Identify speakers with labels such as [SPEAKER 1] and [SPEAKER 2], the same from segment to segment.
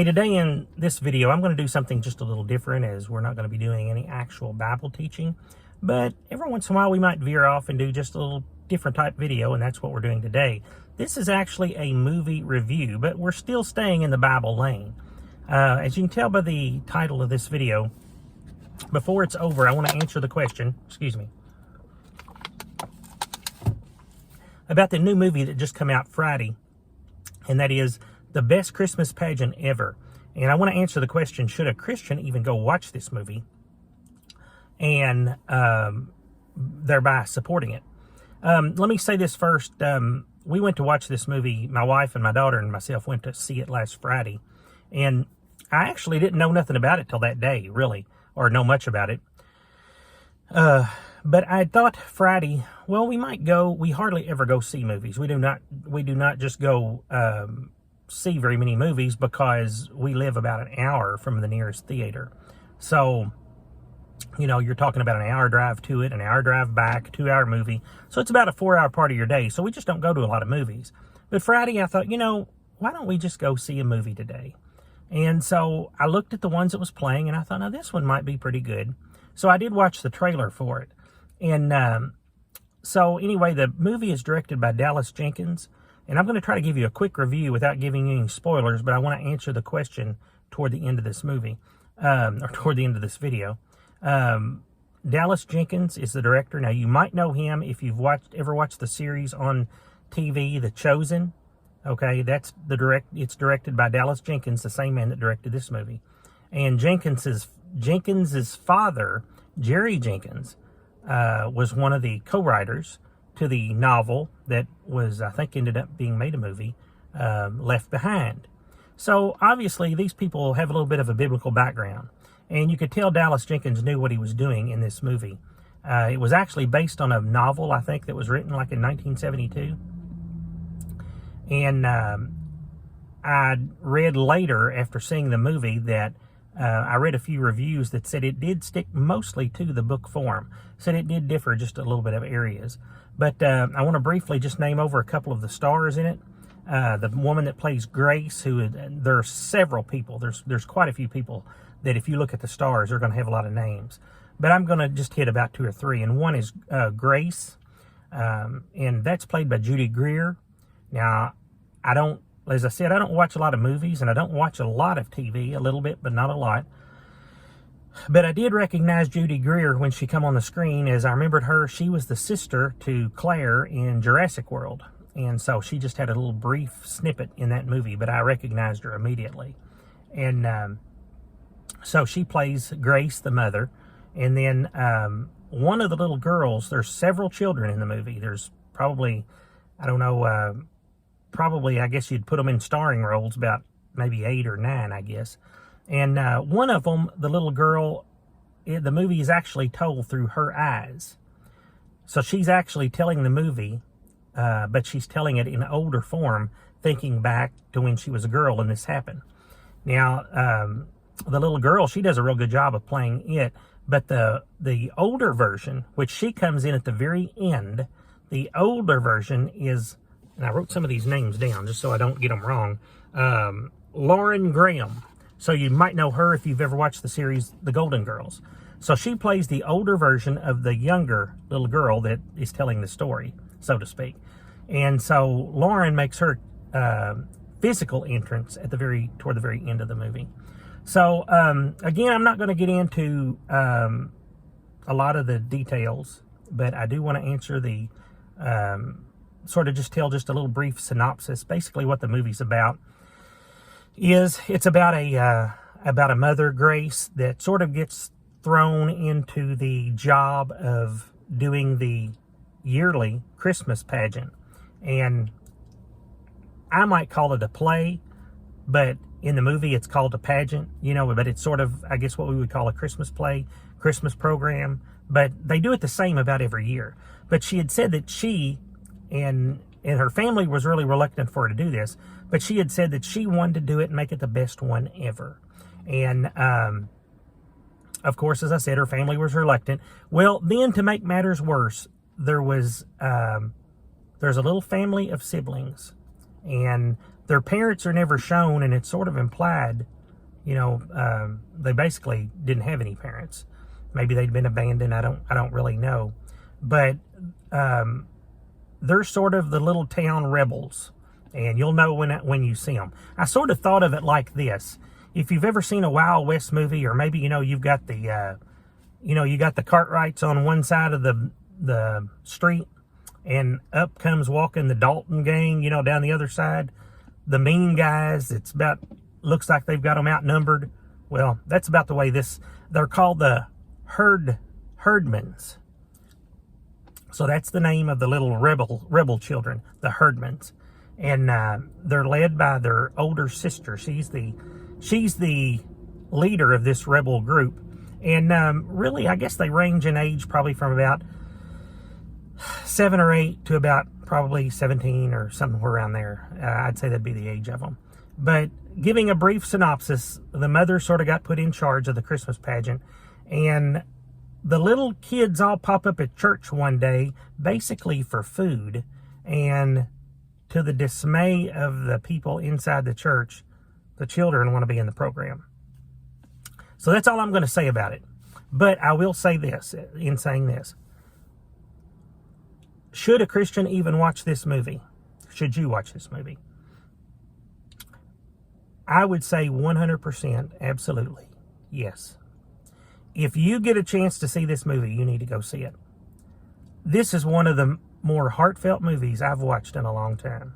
[SPEAKER 1] Hey, today in this video, I'm going to do something just a little different, as we're not going to be doing any actual Bible teaching. But every once in a while, we might veer off and do just a little different type video, and that's what we're doing today. This is actually a movie review, but we're still staying in the Bible lane. As you can tell by the title of this video, before it's over, I want to answer the question, about the new movie that just came out Friday, and that is the best Christmas pageant ever. And I want to answer the question, should a Christian even go watch this movie and thereby supporting it? Let me say this first. We went to watch this movie, my wife and my daughter and myself went to see it last Friday. And I actually didn't know nothing about it till that day, really, or know much about it. But I thought Friday, well, we might go. We hardly ever go see movies. We do not just go see very many movies, because we live about an hour from the nearest theater. So, you know, you're talking about an hour drive to it, an hour drive back, 2-hour movie. So it's about a 4-hour part of your day. So we just don't go to a lot of movies. But Friday, I thought, you know, why don't we just go see a movie today? And so I looked at the ones that was playing, and I thought, now this one might be pretty good. So I did watch the trailer for it. And so anyway, the movie is directed by Dallas Jenkins. And I'm going to try to give you a quick review without giving you any spoilers, but I want to answer the question toward the end of this movie, or toward the end of this video. Dallas Jenkins is the director. Now, you might know him if you've ever watched the series on TV, The Chosen. Okay, it's directed by Dallas Jenkins, the same man that directed this movie. And Jenkins's father, Jerry Jenkins, was one of the co-writers to the novel that was, I think, ended up being made a movie, Left Behind. So obviously these people have a little bit of a biblical background, and you could tell Dallas Jenkins knew what he was doing in this movie. It was actually based on a novel, I think, that was written like in 1972. And I read later, after seeing the movie, that I read a few reviews that said it did stick mostly to the book form. Said it did differ just a little bit of areas. But I want to briefly just name over a couple of the stars in it. The woman that plays Grace, there are several people. There's quite a few people that if you look at the stars, they're going to have a lot of names. But I'm going to just hit about 2 or 3. And one is Grace, and that's played by Judy Greer. Now, as I said, I don't watch a lot of movies, and I don't watch a lot of TV, a little bit, but not a lot. But I did recognize Judy Greer when she come on the screen, as I remembered her. She was the sister to Claire in Jurassic World. And so she just had a little brief snippet in that movie, but I recognized her immediately. And so she plays Grace, the mother. And then one of the little girls, there's several children in the movie. There's probably, I don't know, probably, I guess you'd put them in starring roles, about maybe 8 or 9, I guess. And one of them, the little girl, the movie is actually told through her eyes. So she's actually telling the movie, but she's telling it in older form, thinking back to when she was a girl and this happened. Now, the little girl, she does a real good job of playing it, but the older version, which she comes in at the very end, the older version is, and I wrote some of these names down just so I don't get them wrong, Lauren Graham. So you might know her if you've ever watched the series The Golden Girls. So she plays the older version of the younger little girl that is telling the story, so to speak. And so Lauren makes her physical entrance at toward the very end of the movie. So again, I'm not going to get into a lot of the details, but I do want to answer the sort of just tell just a little brief synopsis. Basically, what the movie's about is it's about a mother, Grace, that sort of gets thrown into the job of doing the yearly Christmas pageant. And I might call it a play, but in the movie it's called a pageant, you know, but it's sort of, I guess, what we would call a Christmas play, Christmas program. But they do it the same about every year. But she had said that she and her family was really reluctant for her to do this, but she had said that she wanted to do it and make it the best one ever. And of course, as I said, her family was reluctant. Well, then, to make matters worse, there's a little family of siblings, and Their parents are never shown, and it's sort of implied, they basically didn't have any parents. Maybe they'd been abandoned. I don't really know. But they're sort of the little town rebels, and you'll know when you see them. I sort of thought of it like this. If you've ever seen a Wild West movie, or maybe, you've got the, you got the Cartwrights on one side of the street, and up comes walking the Dalton gang, down the other side. The mean guys, looks like they've got them outnumbered. Well, that's about the way they're called the herdmans. So that's the name of the little rebel children, the herdmans. And they're led by their older sister. She's the leader of this rebel group. And really, I guess they range in age probably from about 7 or 8 to about probably 17 or somewhere around there. I'd say that'd be the age of them. But giving a brief synopsis, the mother sort of got put in charge of the Christmas pageant, and the little kids all pop up at church one day, basically for food, and to the dismay of the people inside the church, the children want to be in the program. So that's all I'm going to say about it. But I will say this, in saying this. Should a Christian even watch this movie? Should you watch this movie? I would say 100% absolutely yes. If you get a chance to see this movie, you need to go see it. This is one of the more heartfelt movies I've watched in a long time.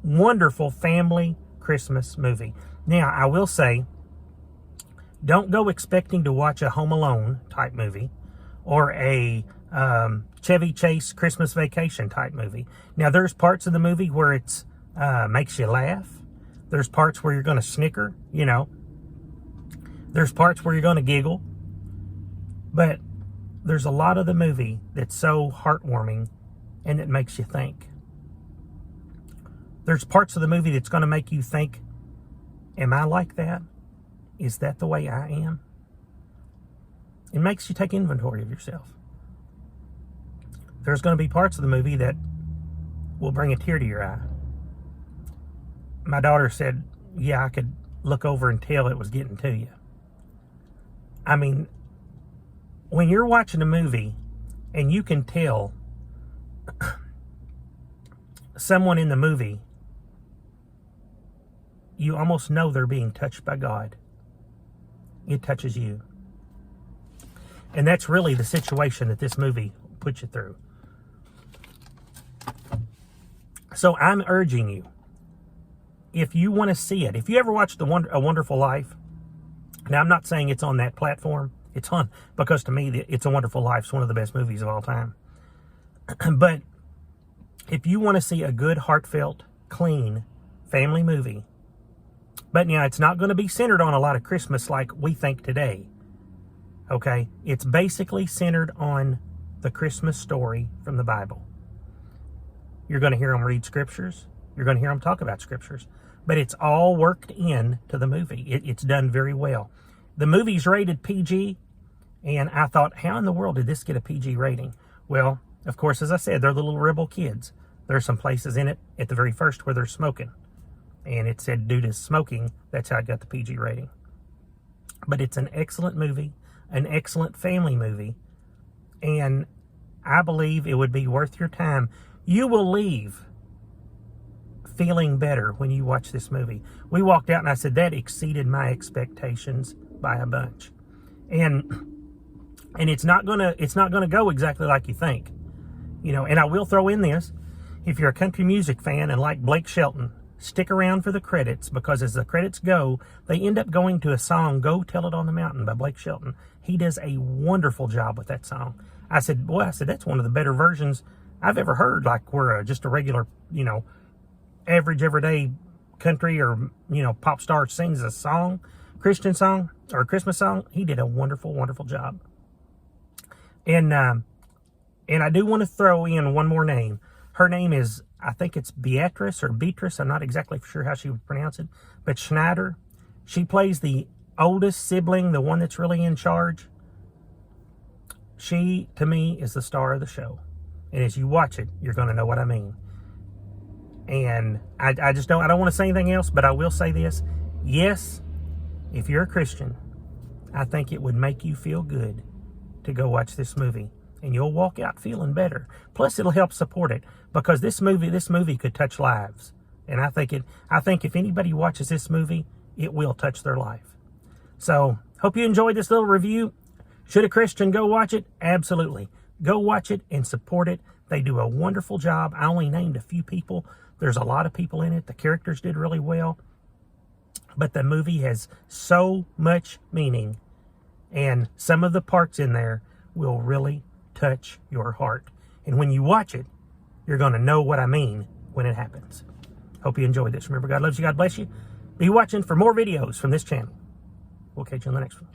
[SPEAKER 1] Wonderful family Christmas movie. Now, I will say, don't go expecting to watch a Home Alone type movie or a Chevy Chase Christmas Vacation type movie. Now, there's parts of the movie where it's makes you laugh. There's parts where you're going to snicker, There's parts where you're going to giggle. But there's a lot of the movie that's so heartwarming and it makes you think. There's parts of the movie that's going to make you think, am I like that? Is that the way I am? It makes you take inventory of yourself. There's going to be parts of the movie that will bring a tear to your eye. My daughter said, yeah, I could look over and tell it was getting to you. I mean, when you're watching a movie and you can tell someone in the movie, you almost know they're being touched by God. It touches you. And that's really the situation that this movie puts you through. So I'm urging you, if you want to see it, if you ever watched A Wonderful Life, now I'm not saying it's on that platform. It's on, because to me, It's a Wonderful Life is one of the best movies of all time. But if you want to see a good, heartfelt, clean family movie, but now it's not going to be centered on a lot of Christmas like we think today. Okay? It's basically centered on the Christmas story from the Bible. You're going to hear them read scriptures. You're going to hear them talk about scriptures. But it's all worked in to the movie. It's done very well. The movie's rated PG, and I thought, how in the world did this get a PG rating? Well, of course, as I said, they're little rebel kids. There's some places in it at the very first where they're smoking. And it said due to smoking, that's how it got the PG rating. But it's an excellent movie, an excellent family movie, and I believe it would be worth your time. You will leave feeling better when you watch this movie. We walked out and I said, that exceeded my expectations by a bunch. And it's not gonna go exactly like you think. And I will throw in this. If you're a country music fan and like Blake Shelton, stick around for the credits, because as the credits go, they end up going to a song, Go Tell It on the Mountain by Blake Shelton. He does a wonderful job with that song. I said, that's one of the better versions I've ever heard, like where just a regular, average everyday country or, pop star sings a song, Christian song or a Christmas song. He did a wonderful, wonderful job. And I do want to throw in one more name. Her name is, I think it's Beatrice or Beatrice. I'm not exactly sure how she would pronounce it. But Schneider, she plays the oldest sibling, the one that's really in charge. She, to me, is the star of the show. And as you watch it, you're going to know what I mean. And I don't want to say anything else, but I will say this. Yes, if you're a Christian, I think it would make you feel good to go watch this movie, and you'll walk out feeling better. Plus, it'll help support it, because this movie could touch lives. And I think if anybody watches this movie, it will touch their life. So, hope you enjoyed this little review. Should a Christian go watch it? Absolutely. Go watch it and support it. They do a wonderful job. I only named a few people. There's a lot of people in it. The characters did really well. But the movie has so much meaning. And some of the parts in there will really touch your heart. And when you watch it, you're going to know what I mean when it happens. Hope you enjoyed this. Remember, God loves you. God bless you. Be watching for more videos from this channel. We'll catch you on the next one.